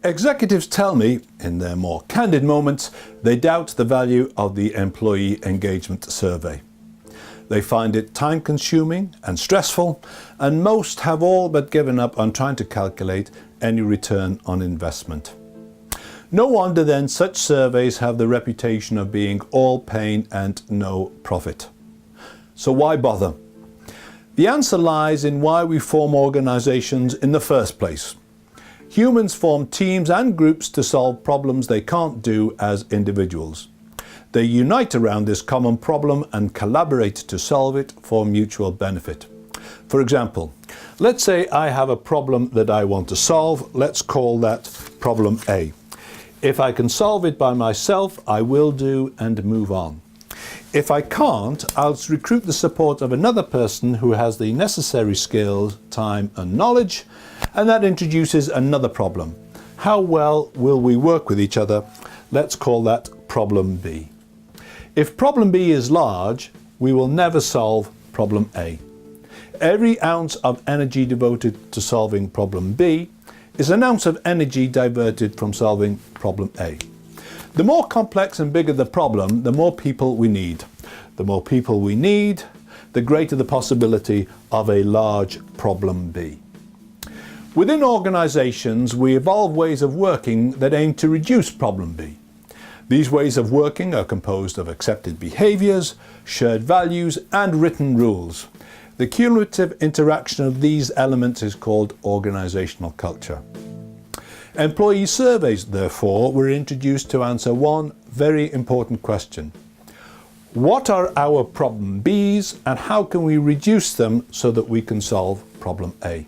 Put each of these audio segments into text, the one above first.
Executives tell me, in their more candid moments, they doubt the value of the employee engagement survey. They find it time-consuming and stressful, and most have all but given up on trying to calculate any return on investment. No wonder then such surveys have the reputation of being all pain and no profit. So why bother? The answer lies in why we form organizations in the first place. Humans form teams and groups to solve problems they can't do as individuals. They unite around this common problem and collaborate to solve it for mutual benefit. For example, let's say I have a problem that I want to solve. Let's call that problem A. If I can solve it by myself, I will do and move on. If I can't, I'll recruit the support of another person who has the necessary skills, time and knowledge, and that introduces another problem. How well will we work with each other? Let's call that problem B. If problem B is large, we will never solve problem A. Every ounce of energy devoted to solving problem B is an ounce of energy diverted from solving problem A. The more complex and bigger the problem, the more people we need. The more people we need, the greater the possibility of a large problem B. Within organizations, we evolve ways of working that aim to reduce problem B. These ways of working are composed of accepted behaviors, shared values, and written rules. The cumulative interaction of these elements is called organizational culture. Employee surveys, therefore, were introduced to answer one very important question. What are our problem Bs and how can we reduce them so that we can solve problem A?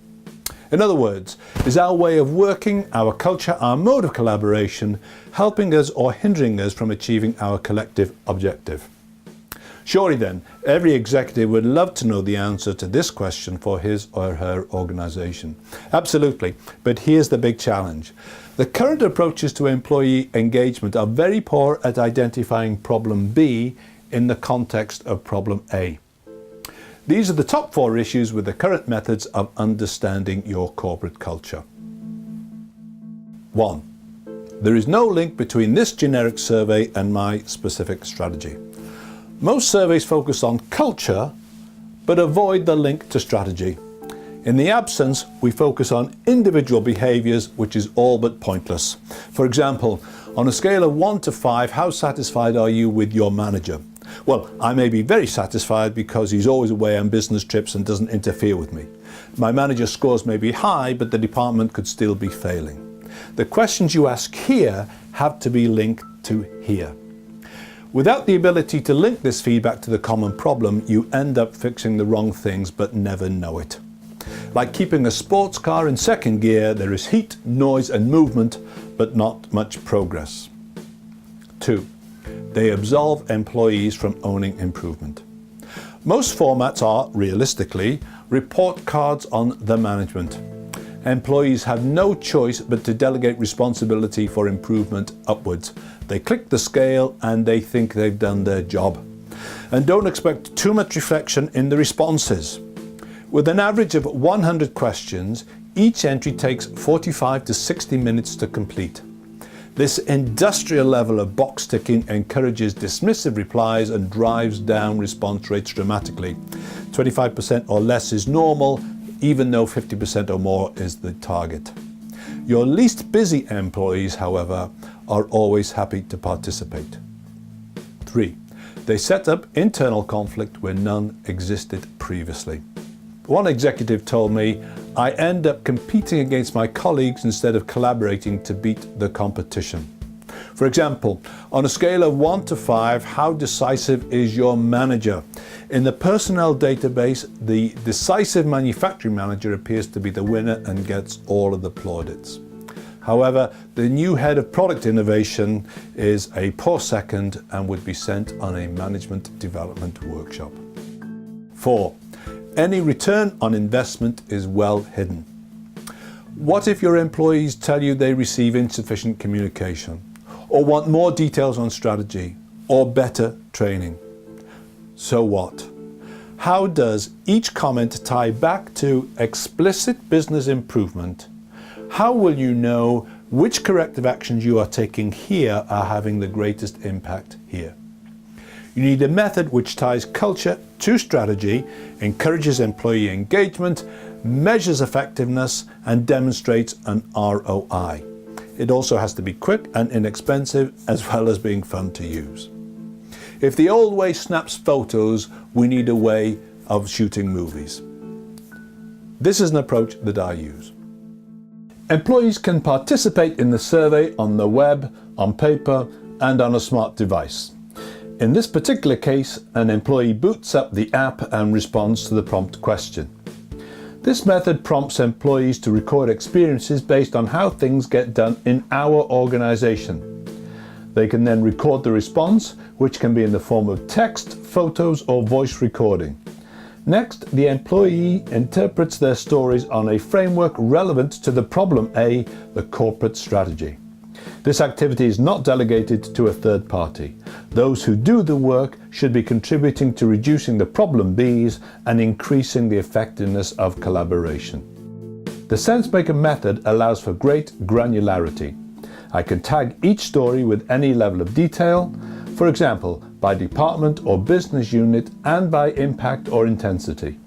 In other words, is our way of working, our culture, our mode of collaboration helping us or hindering us from achieving our collective objective? Surely then, every executive would love to know the answer to this question for his or her organization. Absolutely, but here's the big challenge. The current approaches to employee engagement are very poor at identifying problem B in the context of problem A. These are the top 4 issues with the current methods of understanding your corporate culture. 1. There is no link between this generic survey and my specific strategy. Most surveys focus on culture, but avoid the link to strategy. In the absence, we focus on individual behaviors, which is all but pointless. For example, on a scale of 1 to 5, how satisfied are you with your manager? Well, I may be very satisfied because he's always away on business trips and doesn't interfere with me. My manager's scores may be high, but the department could still be failing. The questions you ask here have to be linked to here. Without the ability to link this feedback to the common problem, you end up fixing the wrong things but never know it. Like keeping a sports car in second gear, there is heat, noise and movement, but not much progress. 2. They absolve employees from owning improvement. Most formats are, realistically, report cards on the management. Employees have no choice but to delegate responsibility for improvement upwards. They click the scale and they think they've done their job. And don't expect too much reflection in the responses. With an average of 100 questions, each entry takes 45 to 60 minutes to complete. This industrial level of box ticking encourages dismissive replies and drives down response rates dramatically. 25% or less is normal, even though 50% or more is the target. Your least busy employees, however, are always happy to participate. 3. They set up internal conflict where none existed previously. One executive told me, I end up competing against my colleagues instead of collaborating to beat the competition. For example, on a scale of 1 to 5, how decisive is your manager? In the personnel database, the decisive manufacturing manager appears to be the winner and gets all of the plaudits. However, the new head of product innovation is a poor second and would be sent on a management development workshop. 4. Any return on investment is well hidden. What if your employees tell you they receive insufficient communication, or want more details on strategy, or better training? So what? How does each comment tie back to explicit business improvement? How will you know which corrective actions you are taking here are having the greatest impact here. You need a method which ties culture to strategy, encourages employee engagement, measures effectiveness, and demonstrates an ROI. It also has to be quick and inexpensive, as well as being fun to use. If the old way snaps photos, we need a way of shooting movies. This is an approach that I use. Employees can participate in the survey on the web, on paper, and on a smart device. In this particular case, an employee boots up the app and responds to the prompt question. This method prompts employees to record experiences based on how things get done in our organization. They can then record the response, which can be in the form of text, photos, or voice recording. Next, the employee interprets their stories on a framework relevant to the problem A, the corporate strategy. This activity is not delegated to a third party. Those who do the work should be contributing to reducing the problem Bs and increasing the effectiveness of collaboration. The SenseMaker method allows for great granularity. I can tag each story with any level of detail, for example, by department or business unit and by impact or intensity.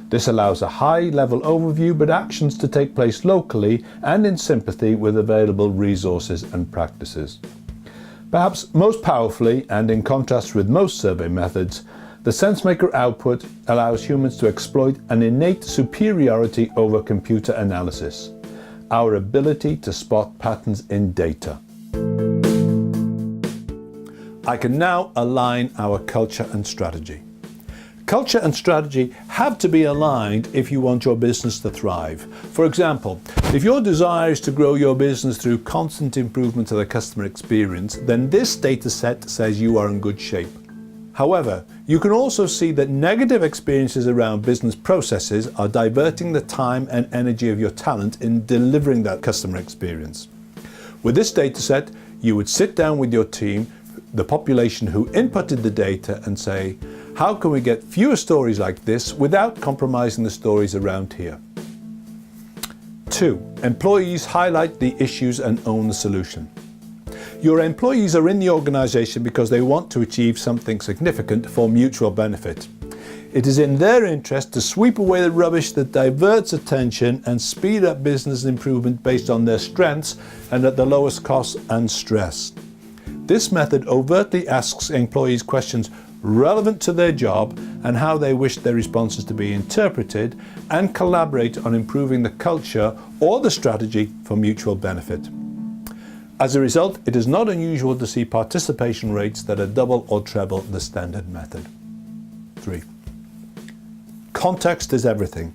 This allows a high-level overview, but actions to take place locally and in sympathy with available resources and practices. Perhaps most powerfully, and in contrast with most survey methods, the SenseMaker output allows humans to exploit an innate superiority over computer analysis: our ability to spot patterns in data. I can now align our culture and strategy. Culture and strategy have to be aligned if you want your business to thrive. For example, if your desire is to grow your business through constant improvement of the customer experience, then this data set says you are in good shape. However, you can also see that negative experiences around business processes are diverting the time and energy of your talent in delivering that customer experience. With this data set, you would sit down with your team, the population who inputted the data, and say, how can we get fewer stories like this without compromising the stories around here? 2. Employees highlight the issues and own the solution. Your employees are in the organization because they want to achieve something significant for mutual benefit. It is in their interest to sweep away the rubbish that diverts attention and speed up business improvement based on their strengths and at the lowest cost and stress. This method overtly asks employees questions relevant to their job and how they wish their responses to be interpreted, and collaborate on improving the culture or the strategy for mutual benefit. As a result, it is not unusual to see participation rates that are double or treble the standard method. 3. Context is everything.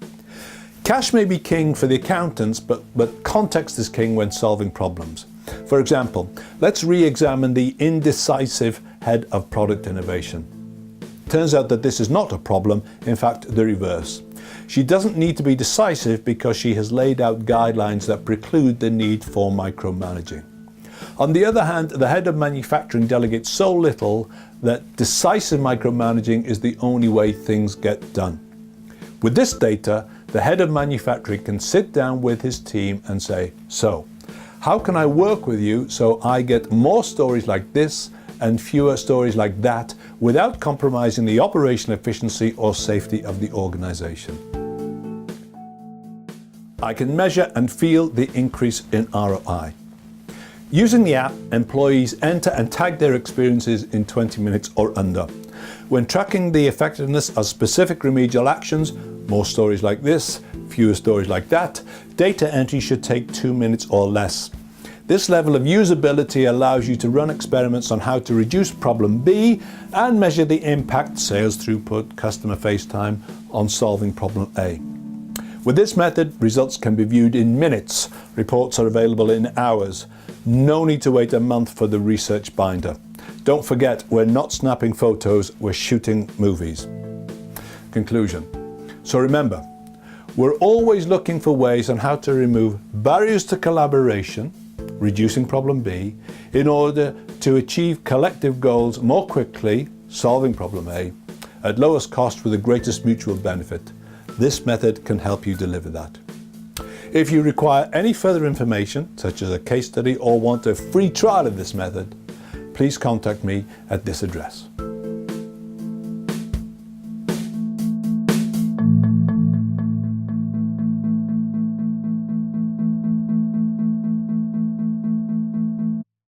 Cash may be king for the accountants, but context is king when solving problems. For example, let's re-examine the indecisive head of product innovation. Turns out that this is not a problem, in fact the reverse. She doesn't need to be decisive because she has laid out guidelines that preclude the need for micromanaging. On the other hand, the head of manufacturing delegates so little that decisive micromanaging is the only way things get done. With this data, the head of manufacturing can sit down with his team and say, so, how can I work with you so I get more stories like this and fewer stories like that without compromising the operational efficiency or safety of the organization? I can measure and feel the increase in ROI. Using the app, employees enter and tag their experiences in 20 minutes or under. When tracking the effectiveness of specific remedial actions, more stories like this, fewer stories like that, data entry should take 2 minutes or less. This level of usability allows you to run experiments on how to reduce problem B and measure the impact, sales throughput, customer face time, on solving problem A. With this method, results can be viewed in minutes. Reports are available in hours. No need to wait a month for the research binder. Don't forget, we're not snapping photos, we're shooting movies. Conclusion. So remember, we're always looking for ways on how to remove barriers to collaboration, reducing problem B, in order to achieve collective goals more quickly, solving problem A, at lowest cost with the greatest mutual benefit. This method can help you deliver that. If you require any further information, such as a case study or want a free trial of this method, please contact me at this address.